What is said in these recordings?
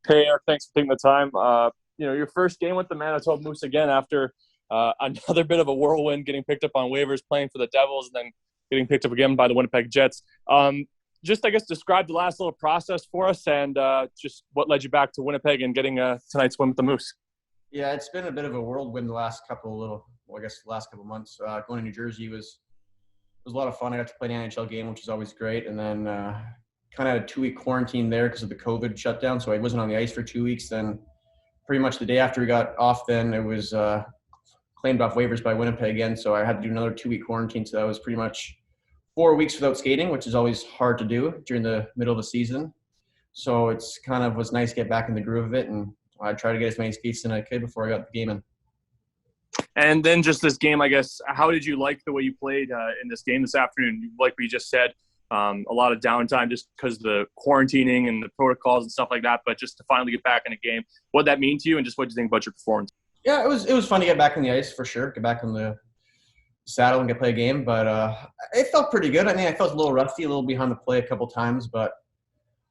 Hey, Eric, thanks for taking the time. Your first game with the Manitoba Moose again after another bit of a whirlwind, getting picked up on waivers, playing for the Devils, and then getting picked up again by the Winnipeg Jets. Just, I guess, describe the last little process for us and just what led you back to Winnipeg and getting tonight's win with the Moose. Yeah, it's been a bit of a whirlwind the last last couple months. Going to New Jersey was a lot of fun. I got to play the NHL game, which is always great. And then kind of had a 2-week quarantine there because of the COVID shutdown. So I wasn't on the ice for 2 weeks. Then pretty much the day after we got off, then it was claimed off waivers by Winnipeg again. So I had to do another 2-week quarantine. So that was pretty much 4 weeks without skating, which is always hard to do during the middle of the season. So it's kind of was nice to get back in the groove of it. And I tried to get as many skates as I could before I got the game in. And then just this game, I guess, how did you like the way you played in this game this afternoon? Like we just said, a lot of downtime just because of the quarantining and the protocols and stuff like that. But just to finally get back in a game, what did that mean to you and just what did you think about your performance? Yeah, it was fun to get back on the ice for sure, get back on the saddle and get play a game. But it felt pretty good. I mean, I felt a little rusty, a little behind the play a couple times, but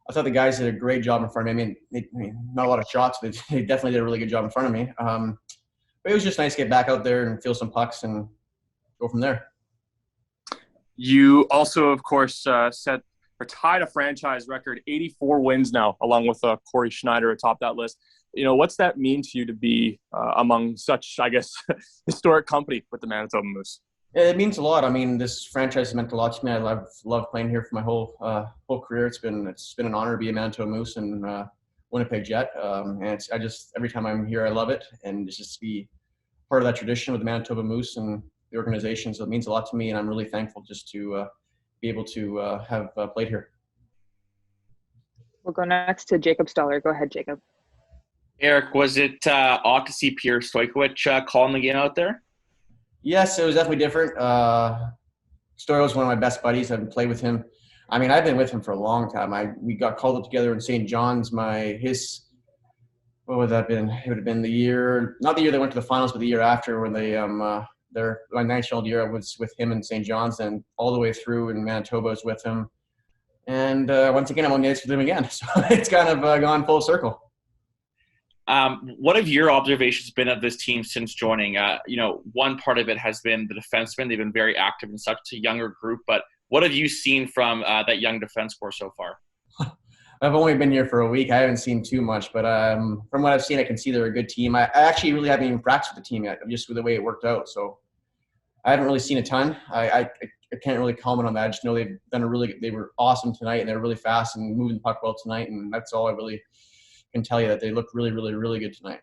I thought the guys did a great job in front of me. I mean, not a lot of shots, but they definitely did a really good job in front of me. But it was just nice to get back out there and feel some pucks and go from there. You also, of course, tied a franchise record, 84 wins now, along with Corey Schneider atop that list. What's that mean to you to be among such, I guess, historic company with the Manitoba Moose? It means a lot. I mean, this franchise has meant a lot to me. I love playing here for my whole career. It's been an honor to be a Manitoba Moose and Winnipeg Jet. And every time I'm here, I love it, and it's just to be part of that tradition with the Manitoba Moose and the organization. So it means a lot to me, and I'm really thankful just to be able to have played here. We'll go next to Jacob Stoller. Go ahead, Jacob. Eric, was it odd to see Pierre Stojkovic calling the game out there? Yes, it was definitely different. Stoy was one of my best buddies. I've played with him. I mean, I've been with him for a long time. We got called up together in St. John's. What would that have been? It would have been not the year they went to the finals, but the year after when my national year I was with him in St. John's, and all the way through in Manitoba I was with him. And once again, I'm on the ice with him again. So it's kind of gone full circle. What have your observations been of this team since joining? One part of it has been the defensemen. They've been very active in such a younger group. But what have you seen from that young defense corps so far? I've only been here for a week. I haven't seen too much. But from what I've seen, I can see they're a good team. I actually really haven't even practiced with the team yet, just with the way it worked out. So I haven't really seen a ton. I can't really comment on that. I just know they were awesome tonight, and they were really fast and moving the puck well tonight. And that's all I really can tell you, that they look really, really, really good tonight.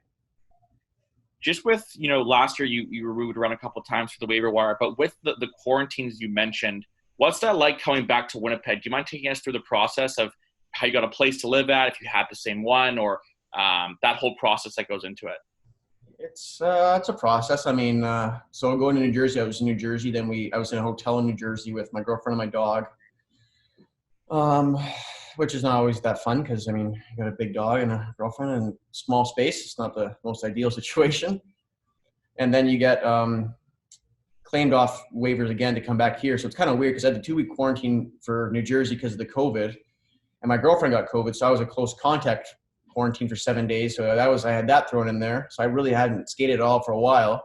Just with, last year you were moved around a couple of times for the waiver wire, but with the quarantines you mentioned, what's that like coming back to Winnipeg? Do you mind taking us through the process of how you got a place to live at, if you had the same one, or that whole process that goes into it? It's a process. I mean, so going to New Jersey, I was in New Jersey. Then I was in a hotel in New Jersey with my girlfriend and my dog. Which is not always that fun because, I mean, you got a big dog and a girlfriend and small space. It's not the most ideal situation. And then you get claimed off waivers again to come back here. So it's kind of weird because I had the 2-week quarantine for New Jersey because of the COVID. And my girlfriend got COVID, so I was a close contact quarantine for 7 days. So I had that thrown in there. So I really hadn't skated at all for a while.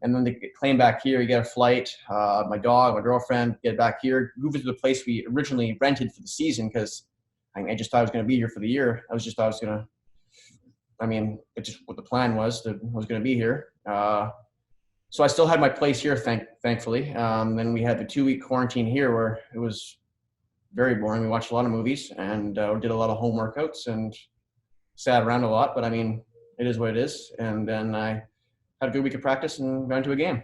And then they get claimed back here. You get a flight, my dog, my girlfriend, get back here, move into the place we originally rented for the season because I just thought I was going to be here for the year. It's just what the plan was. I was going to be here. So I still had my place here, thankfully. Then we had the 2-week quarantine here where it was very boring. We watched a lot of movies and did a lot of home workouts and sat around a lot. But, I mean, it is what it is. And then I had a good week of practice and got into a game.